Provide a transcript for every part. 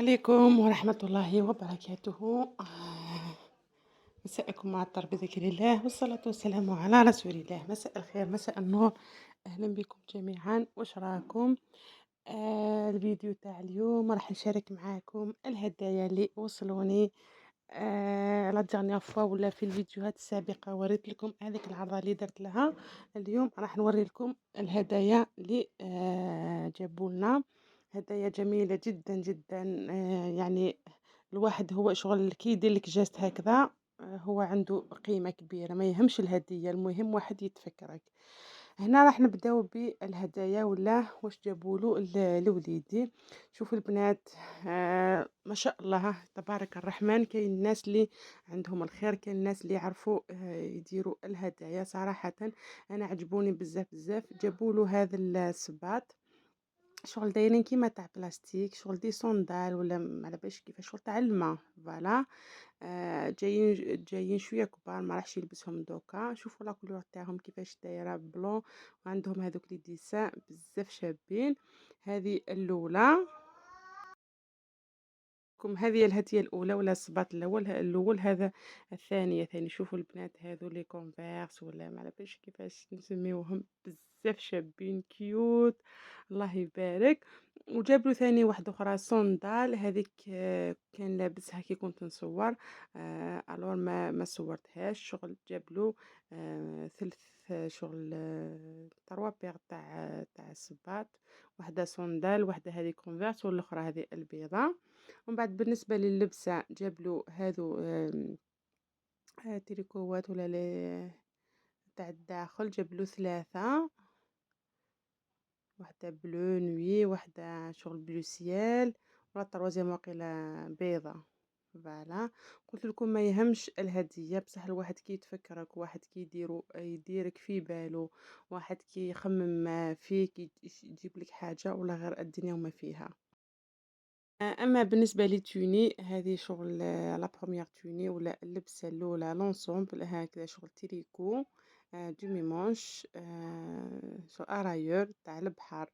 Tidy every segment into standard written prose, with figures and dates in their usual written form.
عليكم ورحمة الله وبركاته. مساءكم معطر بذكر الله والصلاة والسلام على رسول الله. مساء الخير، مساء النور. أهلا بكم جميعا. واش راكم؟ الفيديو تاع اليوم راح نشارك معاكم الهدايا اللي وصلوني. لا ديرنيير فوا ولا في الفيديوهات السابقة وريت لكم هذيك العرضة اللي درت لها. اليوم راح نوري لكم الهدايا اللي جابوا لنا. هدايا جميلة جدا جدا. يعني الواحد هو شغل كي يدير لك جاست هكذا. هو عنده قيمة كبيرة، ما يهمش الهدية، المهم واحد يتفكرك. هنا راح نبداو بالهدايا ولا واش جابولو لوليدي. شوفوا البنات، ما شاء الله تبارك الرحمن. كاين الناس اللي عندهم الخير، كاين الناس اللي يعرفوا يديروا الهدايا صراحة. انا عجبوني بزاف بزاف. جابولو هذا السباط، شغل دايرين كيما تاع بلاستيك، شغل دي صندال ولا ما على باليش كيفاش، شغل تاع الماء فوالا. جايين شويه كبار، ما راحش يلبسهم دوكا. شوفوا لا كولور تاعهم كيفاش دايره بلون، وعندهم هذوك لي ديسان بزاف شابين. هذه الاولى هذه الهدية الأولى ولا الصباط الأول. هذا الثانية ثاني. شوفوا البنات هذو لي كونفيرس ولا ما على باليش كيفاش نسميوهم، بزاف شابين كيوت، الله يبارك. وجاب له ثاني واحدة أخرى صندال. هذيك كان لابسها كي كنت نصور. الور ما صورتهاش. شغل جاب له ثلث، شغل تروا بيغ تاع الصباط. واحدة صندال، واحدة هذه كونفيرس، والأخرى هذه البيضة. ومن بعد بالنسبة لللبسة جابلو هذو تريكوات ولا تاع الداخل. جابلو ثلاثة، واحدة بلو نوي، واحدة شغل بلو سيال، ولا الطروازيام واقيلا بيضة. فوالا. قلت لكم ما يهمش الهدية، بصح الواحد كي يتفكرك، واحد كي يديرك في باله، واحد كي يخمم فيك يجيب لك حاجة ولا غير الدنيا وما فيها. أما بالنسبة للتوني، هذه شغل لا بروميير توني ولا اللبسة الأولى لونسومبل هكذا، شغل تريكو دومي مانش، شغل أرايور تاع البحر،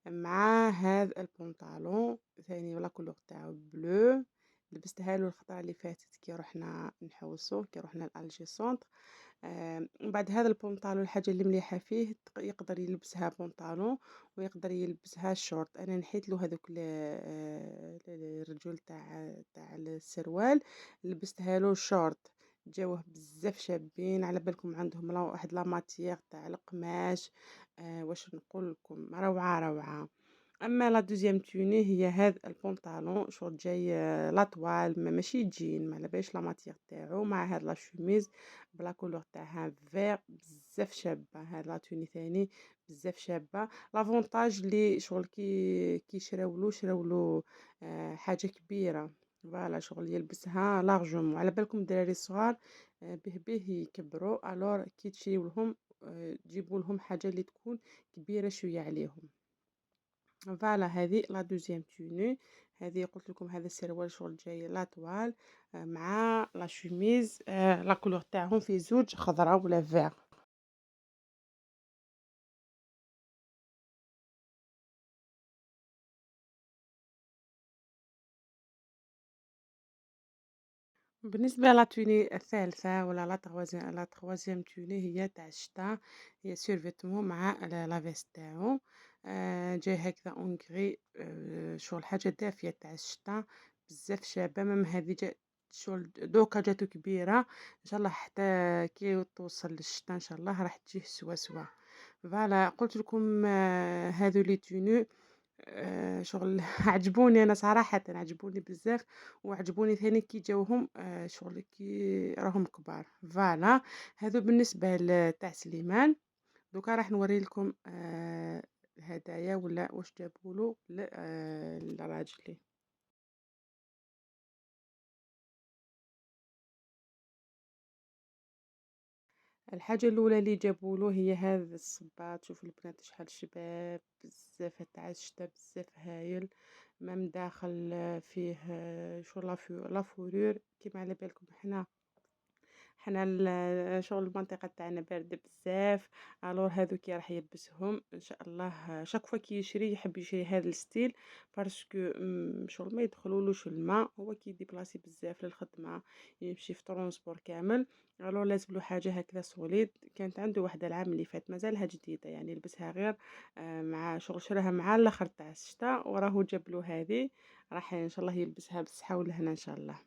مع هذا البنطالون ثاني ولا كولور تاعو بلو. لبستها له الخطرة اللي فاتت كي رحنا نحوسو، كي رحنا لألجي سونطر. من بعد هذا البنطالون الحاجة اللي مليحة فيه يقدر يلبسها بنطالون ويقدر يلبسها شورت. انا نحيت له هذوك الرجول تاع السروال، لبستها له شورت. جاوه بزاف شابين. على بالكم عندهم واحد لا ماتيير تاع القماش. واش نقول لكم، روعة روعة. اما لا دوزيام توني هي هذا البنطالون، شغل جاي لاطوال ماشي جين، ما لاباش لا ماتيير تاعو، مع هاد لا شوميز بلا كولور تاعها فيغ بزاف شابه. هاد لا توني ثاني بزاف شابه. لافونتاج لي شغل كي شراولو حاجه كبيره. فوالا شغل يلبسها لارجوم. على بالكم الدراري الصغار به يكبروا، الور كي تشريو لهم تجيبوا لهم حاجه اللي تكون كبيره شويه عليهم. فوالا هذه لا دوزيام توني. هذه قلت لكم هذا السروال شغل جاي لا طوال مع لا شوميز لا كولور تاعهم في زوج خضراء ولا فيغ. بالنسبة لا توني الثالثة ولا لا تروازيام توني هي تاع الشتا. هي سيرفيتمون مع لا فيست تاعو. جاي هكذا اون غري، شغل حاجة دافية تاع الشتا بزاف شابة. مام هذه شغل دوكا جاتو كبيرة، ان شاء الله حتى كي توصل للشتا ان شاء الله راح تجيه سوا سوا. فوالا قلت لكم هذو لي توني شغل عجبوني أنا صراحةً، عجبوني بزاف. وعجبوني ثاني كي جاوهم شغل كي راهم كبار. فوالا هذو بالنسبة تاع سليمان. دوكا راح نوري لكم الهدايا ولا واش جابولو لراجلي. الحاجة الأولى اللي جابولو هي هذا الصباط. شوفوا البنات شحال شباب، بزاف تاع الشتا بزاف هايل. مام داخل فيه شغل لا فورور كيما على بالكم حنا حنا شغل المنطقة تاعنا باردة بزاف، ألور هاذو كي راح يلبسهم إن شاء الله شاك فوا كي يشري يحب يشري هذا الستيل باسكو شغل ما يدخلولوش الماء، هو كي يديبلاصي بزاف للخدمة يمشي في ترونسبور كامل، ألور لازملو حاجة هكذا سوليد. كانت عنده وحدة العام اللي فات مازالها جديدة يعني لبسها غير مع شغل شراها مع الآخر تاع الشتا وراهو جابلو هذه، راح إن شاء الله يلبسها بالصحة والهنا إن شاء الله.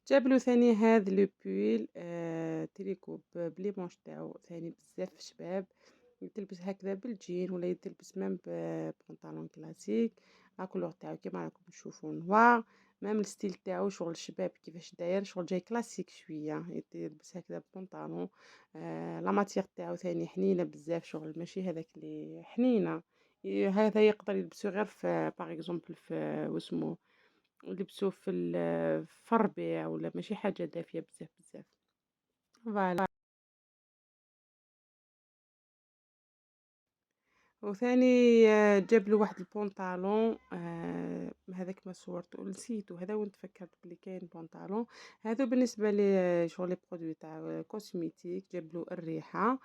جابلو ثاني هذا لو بويل تريكو بلي مونش تاعو ثاني بزاف شباب، يتلبس هكذا بالجين ولا يتلبس ميم ببنطلون كلاسيك، لا كولور تاعو كيما راكم تشوفوا نوار، ميم الستيل تاعو شغل الشباب كيفاش داير شغل جاي كلاسيك شويه، يلبس هكذا ببنطلون. لا ماتيغ تاعو ثاني حنينه بزاف شغل ماشي هذاك اللي حنينه، هذا يقدر يلبسو غير في باغ اكزومبل في واسمو نلبسوه في الربيع ولا ماشي حاجة دافية بزاف بزاف. فوالا. وثاني جاب له واحد البنطالون هذاك ما صورته نسيتو، هذا وين تفكرت بلي كاين بنطالون. هذا بالنسبة لي شغل لي برودوي تاع كوسميتيك، جاب له الريحة،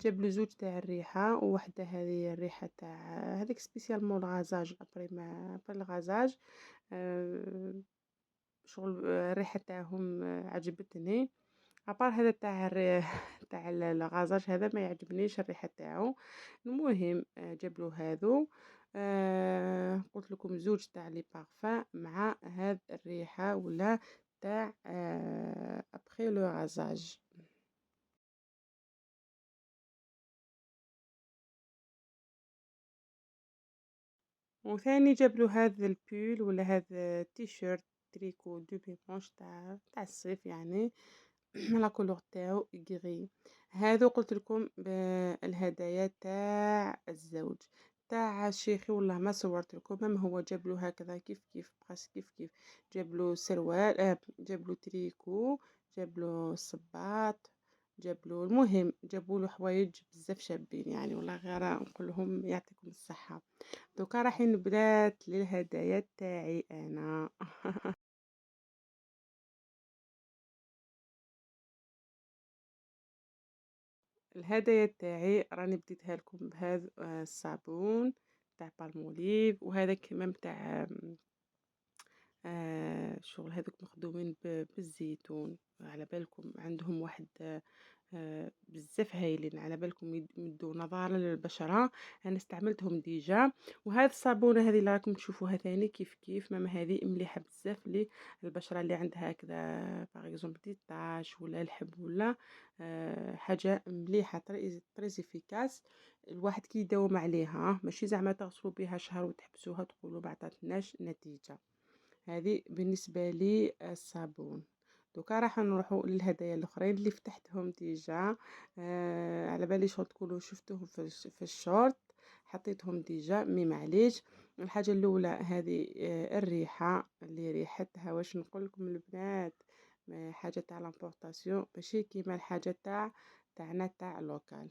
جاب له زوج تاع الريحة، ووحدة هذه الريحة تاع هذيك سبيسيالمون الغازاج ابري ما ابري الغازاج. آه، شغل الريحة تاعهم عجبتني. أبار هذا تاع تاع الغازاج هذا ما يعجبنيش الريحة تاعو. المهم جابلو هذو، قلت لكم زوج تاع لي بارفان مع هاد الريحة ولا تاع ابخي لو غازاج. وثاني جابلو هذا البول ولا هذا التيشيرت تريكو دوبي مانش تاع الصيف يعني لا كولور تاعو غري. هذو قلت لكم الهدايا تاع الزوج تاع شيخي، والله ما صورت لكم، مام هو جاب له هكذا كيف كيف بقاس كيف كيف، جاب له سروال جاب له تريكو، جاب له صباط، جاب له المهم جابوا له حوايج بزاف شابين يعني، والله غير نقول لهم يعطيكم الصحة. دوكا رايحين البنات للهدايا تاعي انا. الهدايا تاعي راني بديتها لكم بهذا الصابون تاع بالموليف، وهذا كمان تاع شغل هذوك مخدومين بالزيتون، على بالكم عندهم واحد بزاف هايلين، على بالكم يمدوا نضارة للبشرة. أنا استعملتهم ديجا. وهذه الصابونة هذه اللي راكم تشوفوها ثاني كيف كيف ماما هذه مليحة بزاف للبشرة اللي عندها هكذا باغ اكزومبل دي طاش ولا الحب ولا حاجة مليحة تريز افيكاس. الواحد كي يداوم عليها ماشي زعما تغسلوا بها شهر وتحبسوها تقولوا ما عطاتناش نتيجة. هذه بالنسبة لي الصابون. دوكا راح نروحوا للهدايا الاخرين اللي فتحتهم ديجا. على بالي شغل تكونوا شفتوهم في الشورت، حطيتهم ديجا مي معليش. الحاجه الاولى هذه الريحه اللي ريحتها واش نقول لكم البنات، حاجه تاع لامبورطاسيون ماشي كيما الحاجه تاعنا تاع لوكال.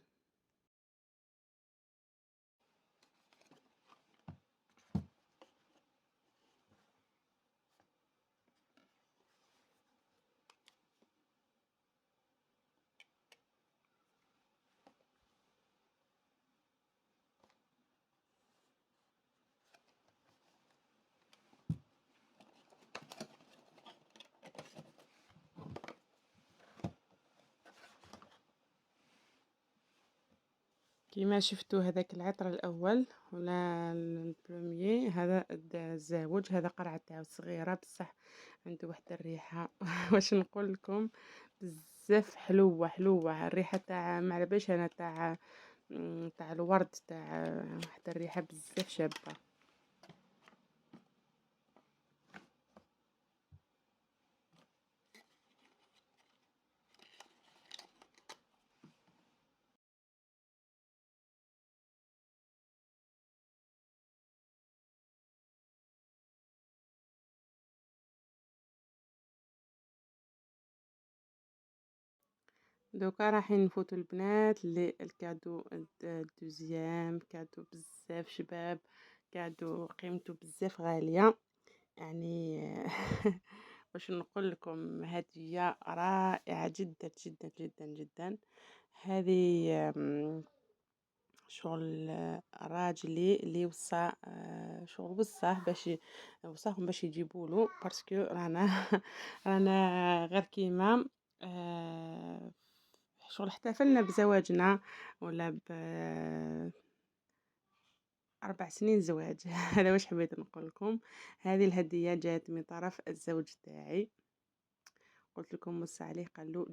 كيما شفتوا هذاك العطر الاول ولا البروميي هذا الزاوج، هذا قرعه تاعو صغيره بصح عنده واحد الريحه واش نقول لكم، بزاف حلوه حلوه الريحه تاع ما على باليش انا تاع الورد تاع واحد الريحه بزاف شابه. دوكا رايحين نفوتوا البنات للكادو الدوزيام كادو بزاف شباب، كادو قيمته بزاف غاليه يعني. باش نقول لكم هدية رائعة جدًا، جدًا، جدًا، جدًا. هذه شغل راجلي اللي وصى شغل وصاه وصاهم باش يجيبوا له باسكو رانا رانا غير كيما آآ شغل احتفلنا بزواجنا ولا 4 سنين زواج. هذا واش حبيت نقول لكم. هذه الهدية جات من طرف الزوج تاعي. قلت لكم وصى عليه قال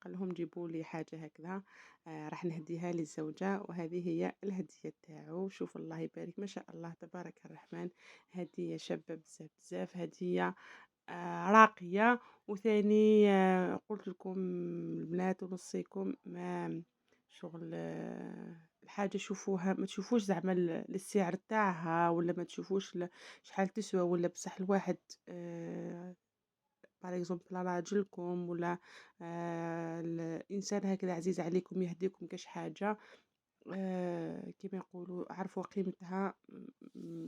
لهم جيبوا لي حاجة هكذا. راح نهديها للزوجة وهذه هي الهدية تاعو. شوف الله يبارك ما شاء الله تبارك الرحمن. هدية شابة بزاف بزاف. هدية راقية. وثاني قلت لكم البنات ونصيكم ما شغل الحاجة شوفوها ما تشوفوش زعما السعر تاعها ولا ما تشوفوش شحال تسوى ولا بصح الواحد باغ اكزومبل راجلكم ولا الانسان هكذا عزيز عليكم يهديكم كاش حاجة كيما يقولوا عرفوا قيمتها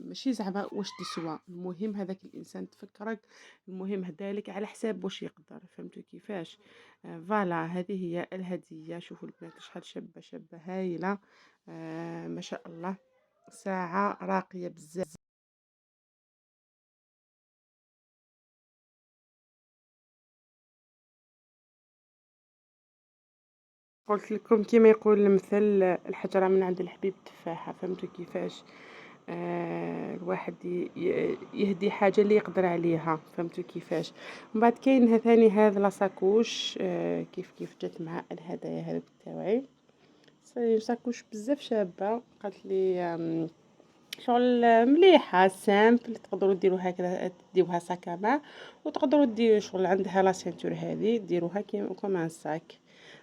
ماشي زعما واش تسوى. المهم هذاك الانسان تفكرك. المهم هدالك على حساب واش يقدر. فهمتوا كيفاش. فوالا هذه هي الهدية. شوفوا البنات شحال شابة شابة هايلة. ما شاء الله. ساعة راقية بزاف. قلت لكم كيما يقول المثل الحجرة من عند الحبيب تفاحة. فهمتوا كيفاش. الواحد يهدي حاجة اللي يقدر عليها. فهمتوا كيفاش. من بعد كاين ثاني هذا لاصاكوش كيف كيف جات مع الهدايا هذوك تاوعي. ساكوش بزاف شابة. قالت لي شغل مليحة سامبل تقدروا ديروا هكذا تديوها ساكامة وتقدروا ديروا شغل عندها لا سينتور هذه ديروها كيما ان ساك.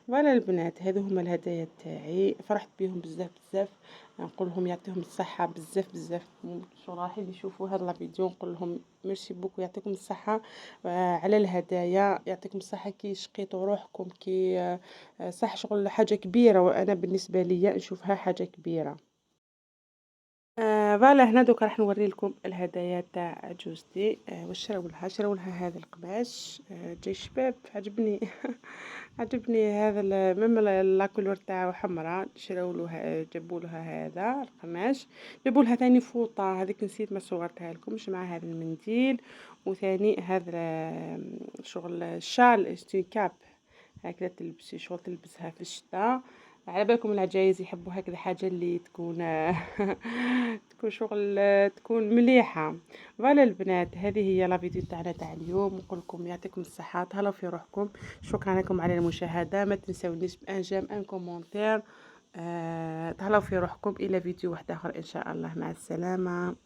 فوالا البنات هذو هما الهدايا تاعي. فرحت بيهم بزاف بزاف. نقول لهم يعطيهم الصحة بزاف بزاف. شغل رايحين يشوفوا هذا الفيديو نقول لهم ميرسي بوكو يعطيكم الصحة على الهدايا. يعطيكم الصحة كي شقيتوا روحكم كي صح شغل حاجة كبيرة وأنا بالنسبة لي نشوفها حاجة كبيرة. فوالا هنا دوكا راح نوري لكم الهدايا تاع عجوزتي. واش شراولها هذا القماش جاي شباب عجبني. عجبني هذا ميم لا كولور تاعو حمراء شراولوها جابولها هذا القماش. جابولها ثاني فوطة هذيك نسيت ما صورتها لكمش مع هذا المنديل. وثاني هذا شغل الشال ستي كاب هكذا تلبسي شغل تلبسها في الشتاء. على بالكم العجايز يحبوا هكذا حاجة اللي تكون تكون شغل تكون مليحة. فوالا البنات هذه هي لا فيديو تاعنا تاع اليوم. نقول لكم يعطيكم الصحة تهلاو في روحكم. شكرا لكم على المشاهدة. ما تنسونيش بان جيم ان كومونتير. تهلاو في روحكم الى فيديو واحد اخر ان شاء الله. مع السلامة.